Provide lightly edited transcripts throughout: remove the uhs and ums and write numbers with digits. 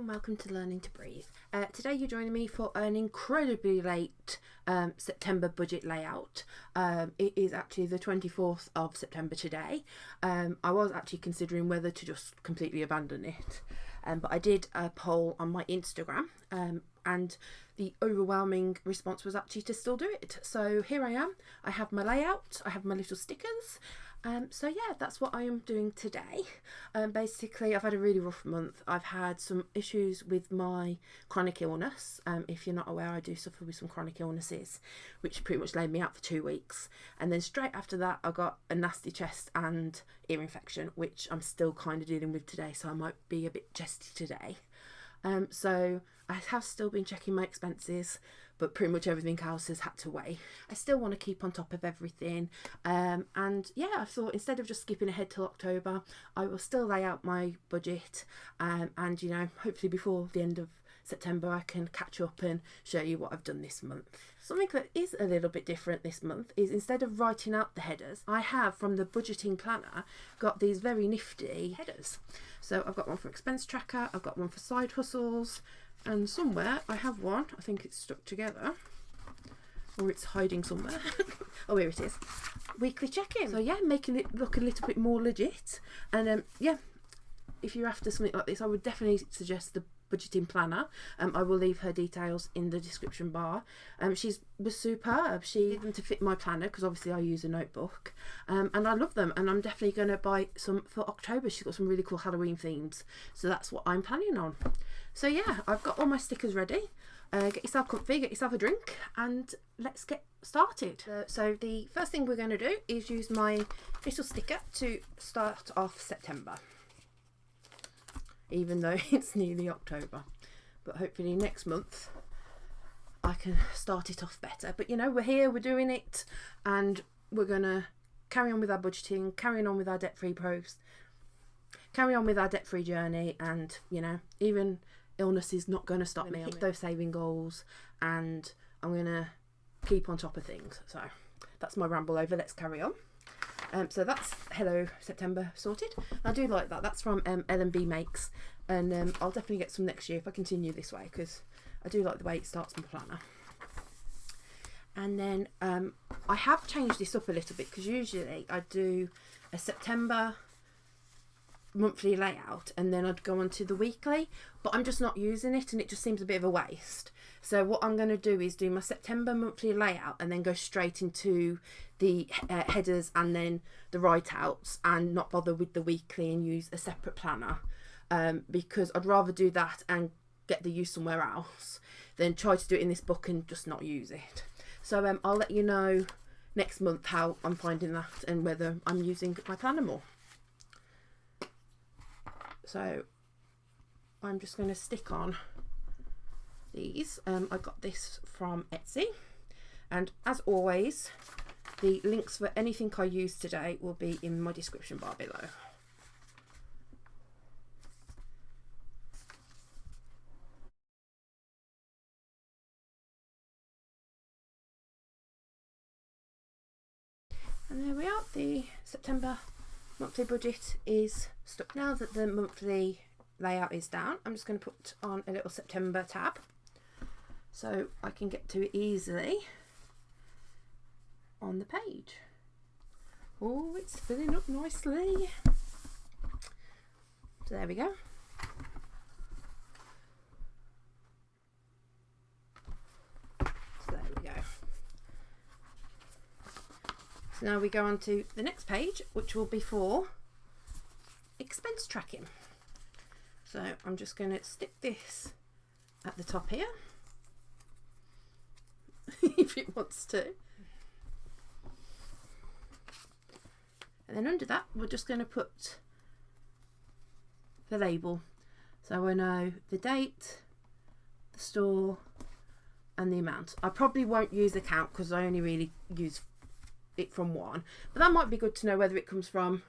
welcome to Learning to Breathe. Today you're joining me for an incredibly late September budget layout. It is actually the 24th of September today. I was actually considering whether to just completely abandon it, but I did a poll on my Instagram and the overwhelming response was actually to still do it. So here I am. I have my layout, I have my little stickers. So yeah, that's what I am doing today. Basically, I've had a really rough month. I've had some issues with my chronic illness. If you're not aware, I do suffer with some chronic illnesses, which pretty much laid me out for 2 weeks. And then straight after that, I got a nasty chest and ear infection, which I'm still kind of dealing with today. So I might be a bit chesty today. So I have still been checking my expenses, but pretty much everything else has had to wait. I still want to keep on top of everything. And yeah, I thought instead of just skipping ahead till October, I will still lay out my budget. And you know, hopefully before the end of September, I can catch up and show you what I've done this month. Something that is a little bit different this month is instead of writing out the headers, I have from the budgeting planner got these very nifty headers. So I've got one for expense tracker, I've got one for side hustles, and somewhere I have one, I think it's stuck together, or it's hiding somewhere. Oh, here it is. Weekly check-in. So yeah, making it look a little bit more legit. And yeah, if you're after something like this, I would definitely suggest the budgeting planner. I will leave her details in the description bar. She was superb. She did them to fit my planner because obviously I use a notebook, and I love them, and I'm definitely going to buy some for October. She's got some really cool Halloween themes, so that's what I'm planning on. So yeah, I've got all my stickers ready. Get yourself comfy, get yourself a drink, and let's get started. So the first thing we're going to do is use my little sticker to start off September, even though it's nearly October, but hopefully next month I can start it off better. But you know, we're here, we're doing it, and we're gonna carry on with our budgeting, carrying on with our debt-free carry on with our debt-free journey, and you know, even illness is not going to stop me. Hit those saving goals, and I'm gonna keep on top of things. So that's my ramble over. Let's carry on. So that's Hello September sorted. I do like that. That's from L&B Makes, and I'll definitely get some next year if I continue this way, because I do like the way it starts my planner. And then I have changed this up a little bit, because usually I do a September monthly layout and then I'd go on to the weekly, but I'm just not using it and it just seems a bit of a waste. So what I'm going to do is do my September monthly layout and then go straight into the headers and then the write-outs, and not bother with the weekly and use a separate planner, because I'd rather do that and get the use somewhere else than try to do it in this book and just not use it. So I'll let you know next month how I'm finding that and whether I'm using my planner more. So I'm just going to stick on these. I got this from Etsy, and as always, the links for anything I use today will be in my description bar below. And there we are, the September monthly budget is stuck. Now that the monthly layout is down, I'm just going to put on a little September tab so I can get to it easily on the page. Oh, it's filling up nicely. So there we go. So there we go. So now we go on to the next page, which will be for expense tracking. So I'm just going to stick this at the top here if it wants to. And then under that, we're just going to put the label. So I know the date, the store, and the amount. I probably won't use account because I only really use it from one, but that might be good to know whether it comes from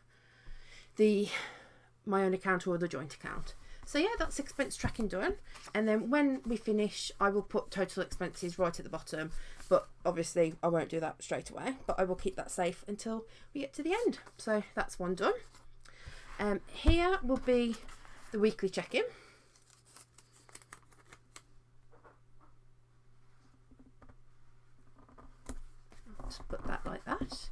my own account or the joint account. So yeah, that's expense tracking done, and then when we finish I will put total expenses right at the bottom, but obviously I won't do that straight away, but I will keep that safe until we get to the end. So that's one done. Here will be the weekly check-in. Just put that like that.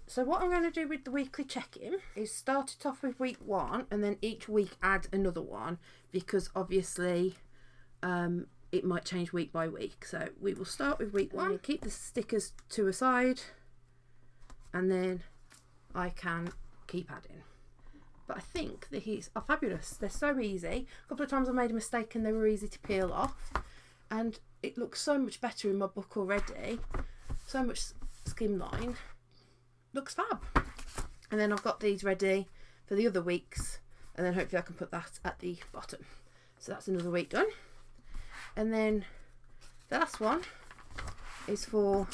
So what I'm going to do with the weekly check-in is start it off with week 1 and then each week add another one, because obviously it might change week by week. So we will start with week 1, keep the stickers to a side, and then I can keep adding. But I think these are fabulous. They're so easy. A couple of times I made a mistake and they were easy to peel off, and it looks so much better in my book already. So much skim line. Looks fab. And then I've got these ready for the other weeks, and then hopefully I can put that at the bottom. So that's another week done. And then the last one is for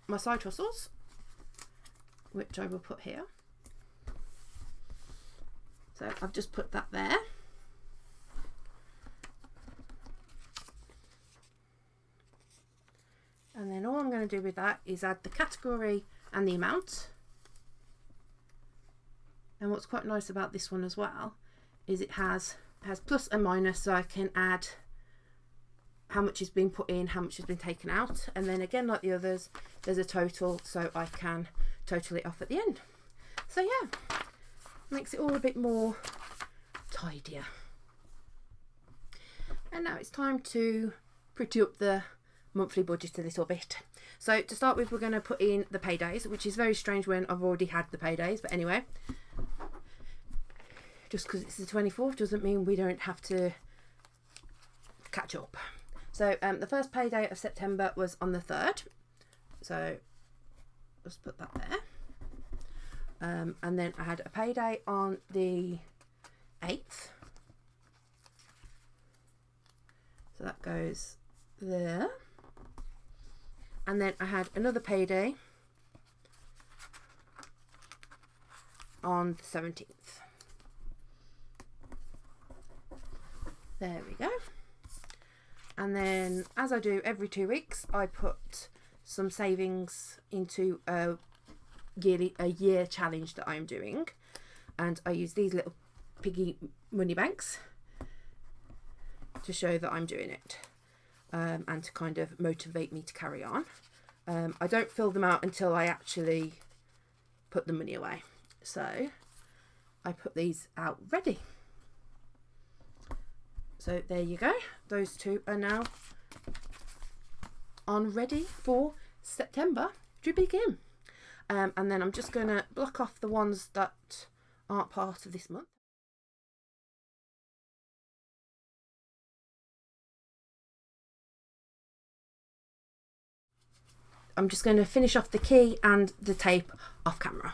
my side hustles, which I will put here. So I've just put that there. And then all I'm going to do with that is add the category and the amount. And what's quite nice about this one as well is it has plus and minus, so I can add how much has been put in, how much has been taken out, and then again, like the others, there's a total, so I can total it off at the end. So yeah, makes it all a bit more tidier. And now it's time to pretty up the monthly budget a little bit. So to start with, we're going to put in the paydays, which is very strange when I've already had the paydays, but anyway, just because it's the 24th doesn't mean we don't have to catch up. So the first payday of September was on the 3rd, so let's put that there. And then I had a payday on the 8th, so that goes there. And then I had another payday on the 17th. There we go. And then, as I do every 2 weeks, I put some savings into a year challenge that I'm doing, and I use these little piggy money banks to show that I'm doing it. And to kind of motivate me to carry on. I don't fill them out until I actually put the money away. So I put these out ready. So there you go. Those two are now on ready for September to begin. And then I'm just going to block off the ones that aren't part of this month. I'm just going to finish off the key and the tape off camera.